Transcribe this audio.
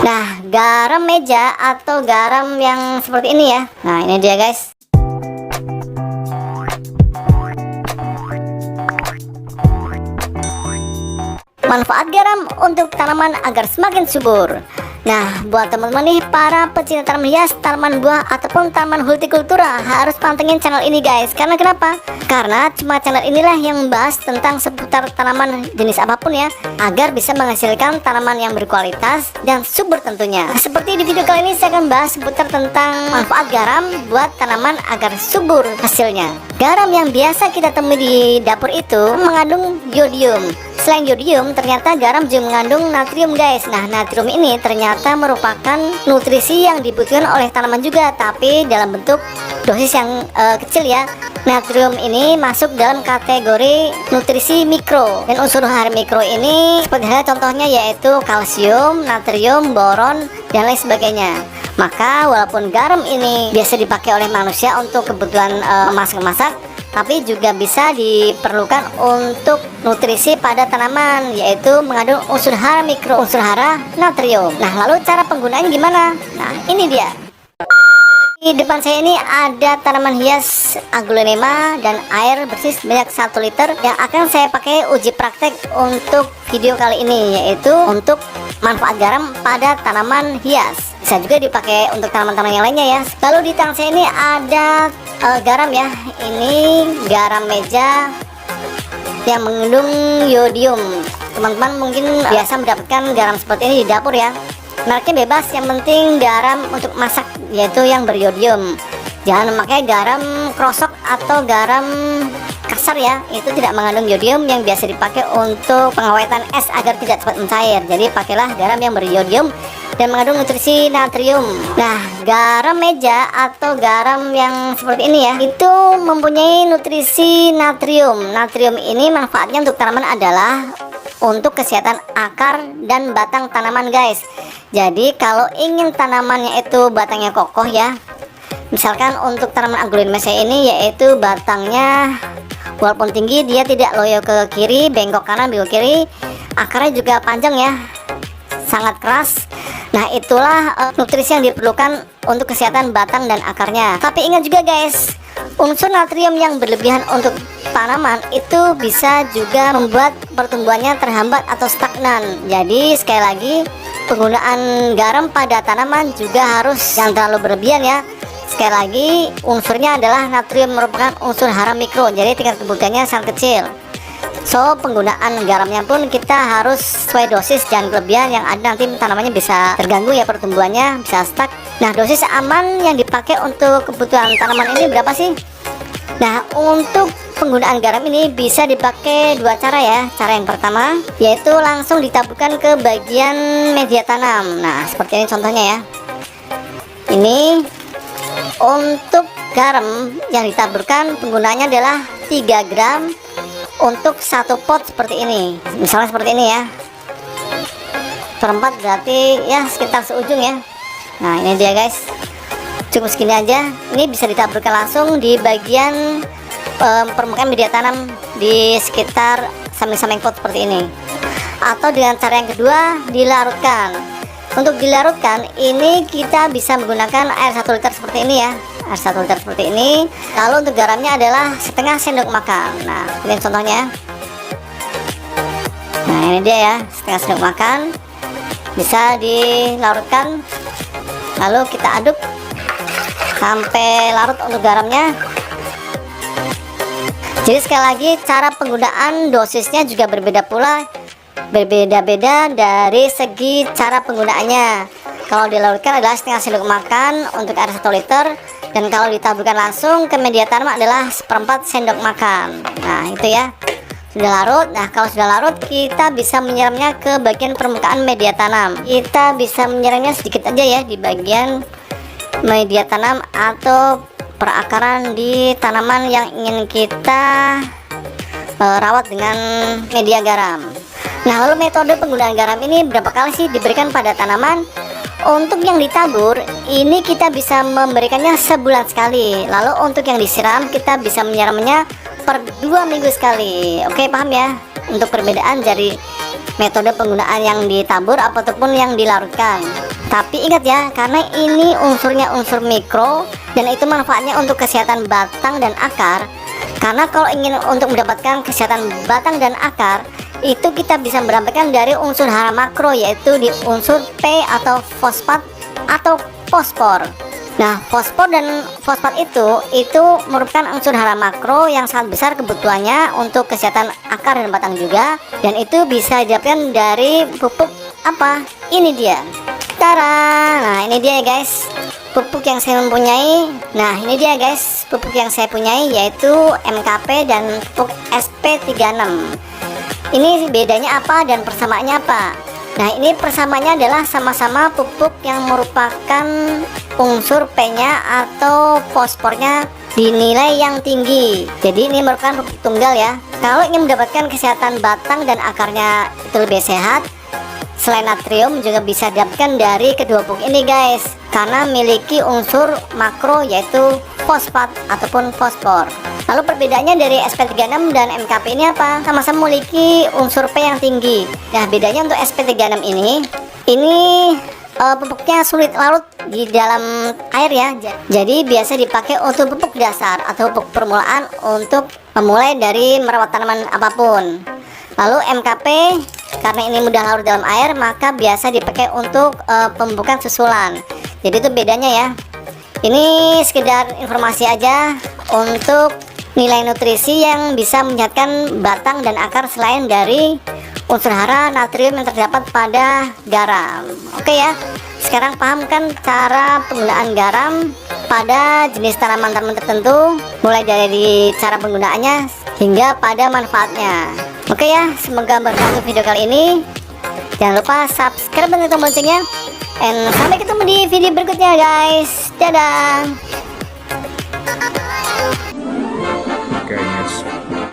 Nah, garam meja atau garam yang seperti ini ya. Nah, ini dia guys. Manfaat garam untuk tanaman agar semakin subur. Nah, buat teman-teman nih para pecinta tanaman hias, tanaman buah ataupun tanaman hortikultura harus pantengin channel ini guys. Karena kenapa? Karena cuma channel inilah yang membahas tentang seputar tanaman jenis apapun ya, agar bisa menghasilkan tanaman yang berkualitas dan subur tentunya. Seperti di video kali ini saya akan bahas seputar tentang manfaat garam buat tanaman agar subur hasilnya. Garam yang biasa kita temui di dapur itu mengandung yodium. Selain yodium, ternyata garam juga mengandung natrium guys. Nah, natrium ini ternyata merupakan nutrisi yang dibutuhkan oleh tanaman juga, tapi dalam bentuk dosis yang kecil ya. Natrium ini masuk dalam kategori nutrisi mikro, dan unsur hara mikro ini seperti halnya contohnya yaitu kalsium, natrium, boron, dan lain sebagainya. Maka walaupun garam ini biasa dipakai oleh manusia untuk kebutuhan masak-masak, tapi juga bisa diperlukan untuk nutrisi pada tanaman, yaitu mengandung unsur hara mikro, unsur hara natrium. Nah, lalu cara penggunaannya gimana? Nah, ini dia. Di depan saya ini ada tanaman hias aglaonema dan air bersih sebanyak 1 liter yang akan saya pakai uji praktek untuk video kali ini, yaitu untuk manfaat garam pada tanaman hias. Bisa juga dipakai untuk tanaman-tanaman yang lainnya ya. Lalu di tangan saya ini ada garam ya. Ini garam meja yang mengandung yodium. Teman-teman mungkin biasa mendapatkan garam seperti ini di dapur ya. Mereknya bebas, yang penting garam untuk masak yaitu yang beryodium. Jangan memakai garam krosok atau garam kasar ya, itu tidak mengandung yodium yang biasa dipakai untuk pengawetan es agar tidak cepat mencair. Jadi pakailah garam yang beryodium dan mengandung nutrisi natrium. Nah, garam meja atau garam yang seperti ini ya, itu mempunyai nutrisi natrium. Natrium ini manfaatnya untuk tanaman adalah untuk kesehatan akar dan batang tanaman guys. Jadi kalau ingin tanamannya itu batangnya kokoh ya, misalkan untuk tanaman aglaonema ini yaitu batangnya walaupun tinggi dia tidak loyo ke kiri, bengkok kanan, bengkok kiri, akarnya juga panjang ya, sangat keras. Nah, itulah nutrisi yang diperlukan untuk kesehatan batang dan akarnya. Tapi ingat juga guys, unsur natrium yang berlebihan untuk tanaman itu bisa juga membuat pertumbuhannya terhambat atau stagnan. Jadi sekali lagi, penggunaan garam pada tanaman juga harus jangan terlalu berlebihan ya. Sekali lagi, unsurnya adalah natrium merupakan unsur hara mikro, jadi tingkat kebutuhannya sangat kecil. So, penggunaan garamnya pun kita harus sesuai dosis, jangan kelebihan yang ada nanti tanamannya bisa terganggu ya, pertumbuhannya bisa stuck. Nah, dosis aman yang dipakai untuk kebutuhan tanaman ini berapa sih? Nah, untuk penggunaan garam ini bisa dipakai 2 cara ya. Cara yang pertama yaitu langsung ditaburkan ke bagian media tanam. Nah, seperti ini contohnya ya. Ini untuk garam yang ditaburkan penggunaannya adalah 3 gram untuk 1 pot seperti ini. Misalnya seperti ini ya, perempat berarti ya sekitar seujung ya. Nah, ini dia guys, cukup segini aja. Ini bisa ditaburkan langsung di bagian permukaan media tanam di sekitar samping-samping pot seperti ini. Atau dengan cara yang kedua, dilarutkan. Untuk dilarutkan ini kita bisa menggunakan air 1 liter seperti ini ya, air 1 liter seperti ini. Lalu untuk garamnya adalah setengah sendok makan. Nah, ini contohnya. Nah, ini dia ya, setengah sendok makan. Bisa dilarutkan, lalu kita aduk sampai larut untuk garamnya. Jadi sekali lagi, cara penggunaan dosisnya juga berbeda pula, berbeda-beda dari segi cara penggunaannya. Kalau dilarutkan adalah setengah sendok makan untuk air 1 liter, dan kalau ditaburkan langsung ke media tanam adalah 1/4 sendok makan. Nah, itu ya, sudah larut. Nah, kalau sudah larut kita bisa menyiramnya ke bagian permukaan media tanam. Kita bisa menyiramnya sedikit aja ya di bagian media tanam atau perakaran di tanaman yang ingin kita rawat dengan media garam. Nah, lalu metode penggunaan garam ini berapa kali sih diberikan pada tanaman? Untuk yang ditabur ini kita bisa memberikannya sebulan sekali. Lalu untuk yang disiram kita bisa menyiramnya per 2 minggu sekali. Oke, paham ya untuk perbedaan dari metode penggunaan yang ditabur ataupun yang dilarutkan. Tapi ingat ya, karena ini unsurnya unsur mikro dan itu manfaatnya untuk kesehatan batang dan akar. Karena kalau ingin untuk mendapatkan kesehatan batang dan akar, itu kita bisa mendapatkan dari unsur hara makro, yaitu di unsur P atau fosfat atau fosfor. Nah, fosfor dan fosfat itu merupakan unsur hara makro yang sangat besar kebutuhannya untuk kesehatan akar dan batang juga, dan itu bisa didapatkan dari pupuk apa? Ini dia. Tara. Nah, ini dia ya guys, pupuk yang saya mempunyai. Nah, ini dia guys, pupuk yang saya punyai yaitu MKP dan pupuk SP36. Ini bedanya apa dan persamaannya apa? Nah, ini persamaannya adalah sama-sama pupuk yang merupakan unsur P-nya atau fosfornya di nilai yang tinggi. Jadi ini merupakan pupuk tunggal ya. Kalau ingin mendapatkan kesehatan batang dan akarnya itu lebih sehat, selain natrium juga bisa didapatkan dari kedua pupuk ini guys, karena memiliki unsur makro yaitu fosfat ataupun fosfor. Lalu perbedaannya dari SP36 dan MKP ini apa? Sama-sama memiliki unsur P yang tinggi. Nah, bedanya untuk SP36 ini pupuknya sulit larut di dalam air ya. Jadi biasa dipakai untuk pupuk dasar atau pupuk permulaan untuk memulai dari merawat tanaman apapun. Lalu MKP karena ini mudah larut dalam air, maka biasa dipakai untuk pemupukan susulan. Jadi itu bedanya ya. Ini sekedar informasi aja untuk nilai nutrisi yang bisa menyehatkan batang dan akar selain dari unsur hara natrium yang terdapat pada garam. Oke ya, sekarang paham kan cara penggunaan garam pada jenis tanaman-tanaman tertentu, mulai dari cara penggunaannya hingga pada manfaatnya. Oke ya, semoga bermanfaat video kali ini. Jangan lupa subscribe dan tekan loncengnya. And sampai ketemu di video berikutnya guys. Dadah.